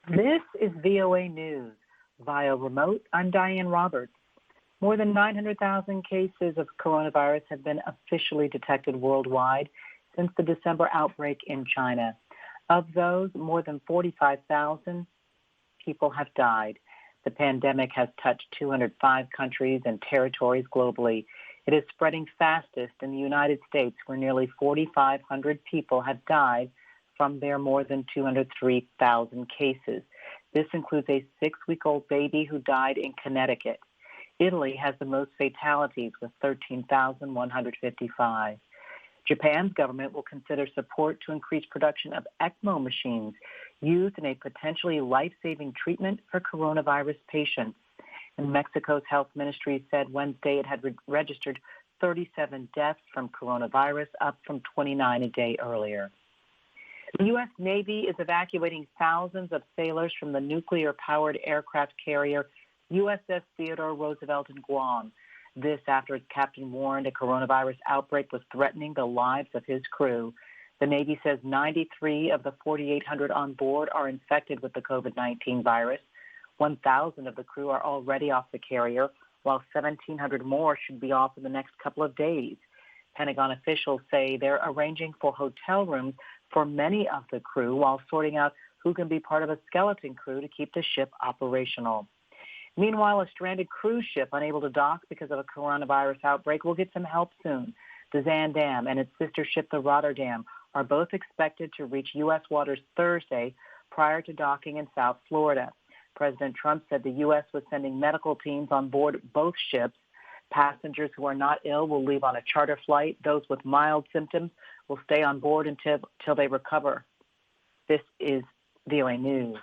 This is VOA News. Via remote, I'm Diane Roberts. More than 900,000 cases of coronavirus have been officially detected worldwide since the December outbreak in China. Of those, more than 45,000 people have died. The pandemic has touched 205 countries and territories globally. It is spreading fastest in the United States, where nearly 4,500 people have died from their more than 203,000 cases. This includes a 6-week-old baby who died in Connecticut. Italy has the most fatalities with 13,155. Japan's government will consider support to increase production of ECMO machines used in a potentially life-saving treatment for coronavirus patients. And Mexico's health ministry said Wednesday it had registered 37 deaths from coronavirus, up from 29 a day earlier. The U.S. Navy is evacuating thousands of sailors from the nuclear-powered aircraft carrier USS Theodore Roosevelt in Guam. This after its captain warned a coronavirus outbreak was threatening the lives of his crew. The Navy says 93 of the 4,800 on board are infected with the COVID-19 virus. 1,000 of the crew are already off the carrier, while 1,700 more should be off in the next couple of days. Pentagon officials say they're arranging for hotel rooms for many of the crew while sorting out who can be part of a skeleton crew to keep the ship operational. Meanwhile, a stranded cruise ship unable to dock because of a coronavirus outbreak will get some help soon. The Zaandam and its sister ship, the Rotterdam, are both expected to reach U.S. waters Thursday prior to docking in South Florida. President Trump said the U.S. was sending medical teams on board both ships. Passengers who are not ill will leave on a charter flight. Those with mild symptoms will stay on board until they recover. This is VOA News.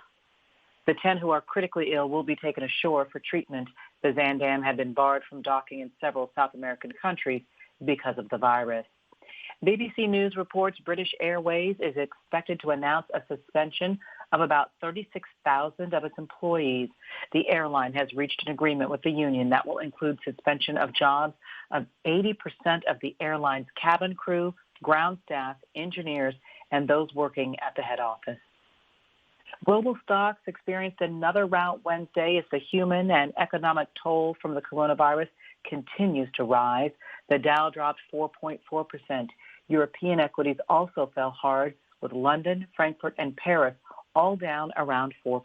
The 10 who are critically ill will be taken ashore for treatment. The Zaandam had been barred from docking in several South American countries because of the virus. BBC News reports British Airways is expected to announce a suspension of about 36,000 of its employees. The airline has reached an agreement with the union that will include suspension of jobs of 80% of the airline's cabin crew, ground staff, engineers, and those working at the head office. Global stocks experienced another rout Wednesday as the human and economic toll from the coronavirus continues to rise. The Dow dropped 4.4%. European equities also fell hard, with London, Frankfurt, and Paris all down around 4%.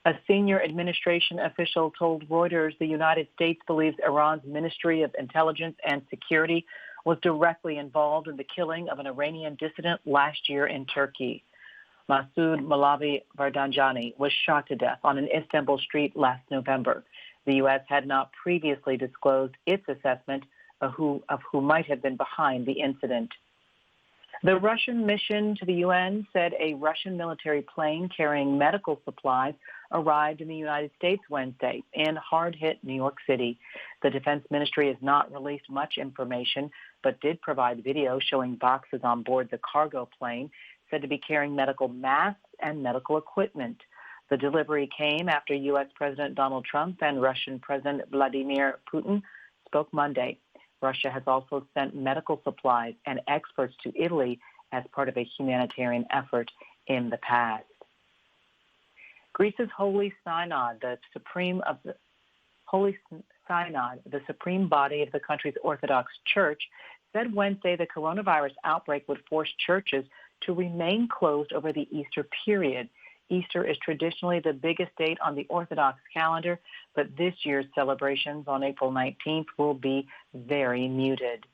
A senior administration official told Reuters the United States believes Iran's Ministry of Intelligence and Security was directly involved in the killing of an Iranian dissident last year in Turkey. Masoud Malavi Vardanjani was shot to death on an Istanbul street last November. The U.S. had not previously disclosed its assessment of who might have been behind the incident. The Russian mission to the UN said a Russian military plane carrying medical supplies arrived in the United States Wednesday in hard-hit New York City. The Defense Ministry has not released much information, but did provide video showing boxes on board the cargo plane said to be carrying medical masks and medical equipment. The delivery came after U.S. President Donald Trump and Russian President Vladimir Putin spoke Monday. Russia has also sent medical supplies and experts to Italy as part of a humanitarian effort in the past. Greece's Holy Synod, the supreme body of the country's Orthodox Church, said Wednesday the coronavirus outbreak would force churches to remain closed over the Easter period. Easter is traditionally the biggest date on the Orthodox calendar, but this year's celebrations on April 19th will be very muted.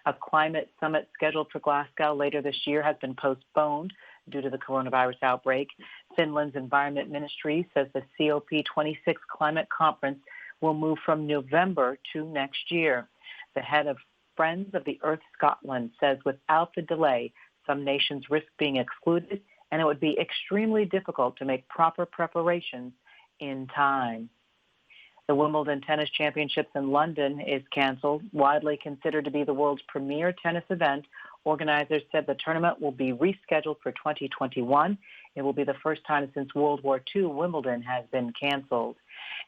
A climate summit scheduled for Glasgow later this year has been postponed due to the coronavirus outbreak. Finland's Environment Ministry says the COP26 climate conference will move from November to next year. The head of Friends of the Earth Scotland says without the delay, some nations risk being excluded, and it would be extremely difficult to make proper preparations in time. The Wimbledon Tennis Championships in London is canceled, widely considered to be the world's premier tennis event. Organizers said the tournament will be rescheduled for 2021. It will be the first time since World War II Wimbledon has been canceled.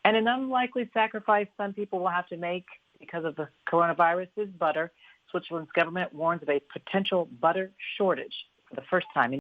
And an unlikely sacrifice some people will have to make because of the coronavirus is butter. Switzerland's government warns of a potential butter shortage for the first time in